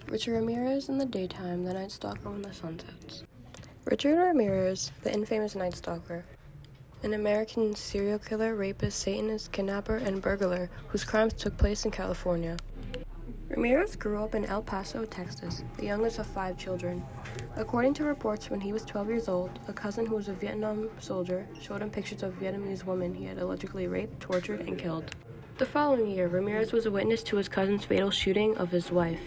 Richard Ramirez in the daytime, the Night Stalker when the sun sets. Richard Ramirez, the infamous Night Stalker, an American serial killer, rapist, Satanist, kidnapper, and burglar whose crimes took place in California. Ramirez grew up in El Paso, Texas, the youngest of 5 children. According to reports, when he was 12 years old, a cousin who was a Vietnam soldier showed him pictures of Vietnamese women he had allegedly raped, tortured, and killed. The following year, Ramirez was a witness to his cousin's fatal shooting of his wife.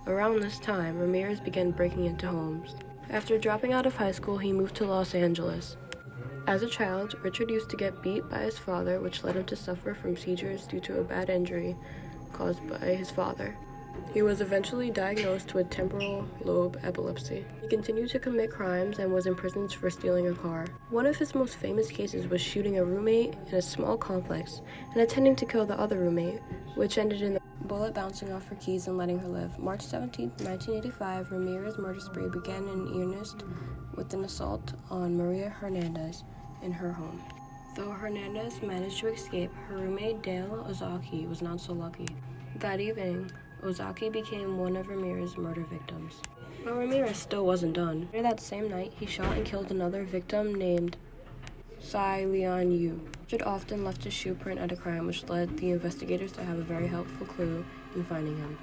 Around this time, Ramirez began breaking into homes. After dropping out of high school, he moved to Los Angeles. As a child, Richard used to get beat by his father, which led him to suffer from seizures due to a bad injury caused by his father. He was eventually diagnosed with temporal lobe epilepsy. He continued to commit crimes and was imprisoned for stealing a car. One of his most famous cases was shooting a roommate in a small complex and attempting to kill the other roommate, which ended in the bullet bouncing off her keys and letting her live. March 17, 1985, Ramirez's murder spree began in earnest with an assault on Maria Hernandez in her home. Though Hernandez managed to escape, her roommate Dale Ozaki was not so lucky. That evening, Ozaki became one of Ramirez's murder victims. But Ramirez still wasn't done. Later that same night, he shot and killed another victim named Sai Lian Yu. Richard often left his shoe print at a crime, which led the investigators to have a very helpful clue in finding him.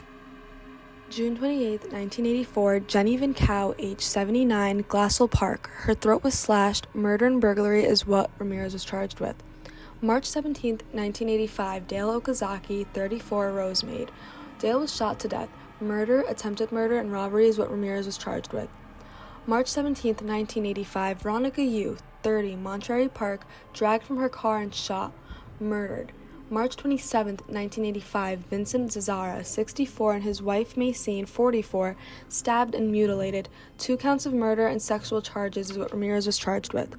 June 28, 1984, Jenny Van Cow, age 79, Glassell Park. Her throat was slashed. Murder and burglary is what Ramirez was charged with. March 17, 1985, Dale Okazaki, 34, Rosemaid. Dale was shot to death. Murder, attempted murder, and robbery is what Ramirez was charged with. March 17, 1985, Veronica Yu, 30, Monterey Park, dragged from her car and shot. Murdered. March 27, 1985, Vincent Zazzara, 64, and his wife Macine, 44, stabbed and mutilated. 2 counts of murder and sexual charges is what Ramirez was charged with.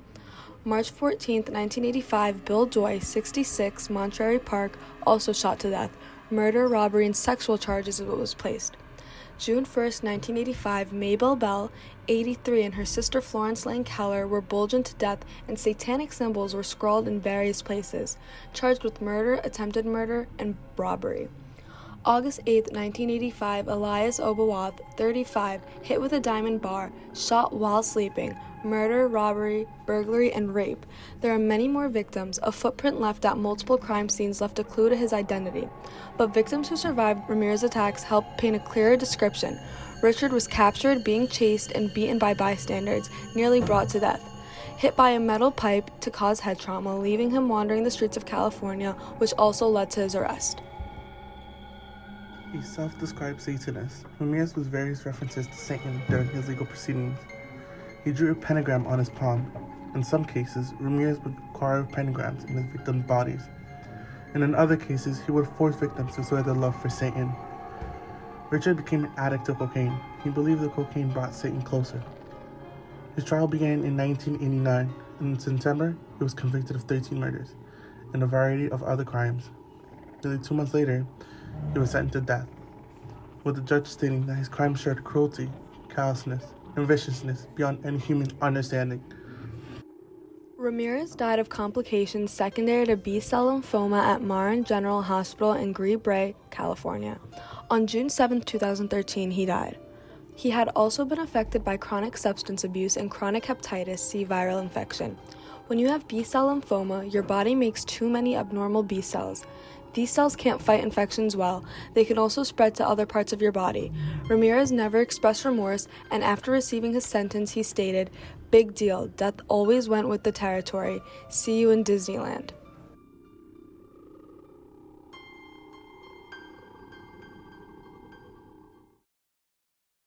March 14, 1985, Bill Joy, 66, Monterey Park, also shot to death. Murder, robbery, and sexual charges is what was placed. June 1, 1985, Mabel Bell, 83, and her sister Florence Lane Keller were bulged to death and satanic symbols were scrawled in various places, charged with murder, attempted murder, and robbery. August 8, 1985, Elias Obawath, 35, hit with a diamond bar, shot while sleeping. Murder, robbery, burglary, and rape. There are many more victims. A footprint left at multiple crime scenes left a clue to his identity. But victims who survived Ramirez's attacks helped paint a clearer description. Richard was captured, being chased, and beaten by bystanders, nearly brought to death. Hit by a metal pipe to cause head trauma, leaving him wandering the streets of California, which also led to his arrest. A self-described Satanist, Ramirez used various references to Satan during his legal proceedings. He drew a pentagram on his palm. In some cases, Ramirez would carve pentagrams in his victims' bodies, and in other cases, he would force victims to swear their love for Satan. Richard became an addict to cocaine. He believed that cocaine brought Satan closer. His trial began in 1989, and in September, he was convicted of 13 murders and a variety of other crimes. Nearly 2 months later, he was sentenced to death, with the judge stating that his crimes showed cruelty, callousness, and viciousness beyond any human understanding. Ramirez died of complications secondary to B-cell lymphoma at Marin General Hospital in Green Bay, California. On June 7, 2013, he died. He had also been affected by chronic substance abuse and chronic hepatitis C viral infection. When you have B-cell lymphoma, your body makes too many abnormal B cells. These cells can't fight infections well. They can also spread to other parts of your body. Ramirez never expressed remorse, and after receiving his sentence, he stated, "Big deal. Death always went with the territory. See you in Disneyland."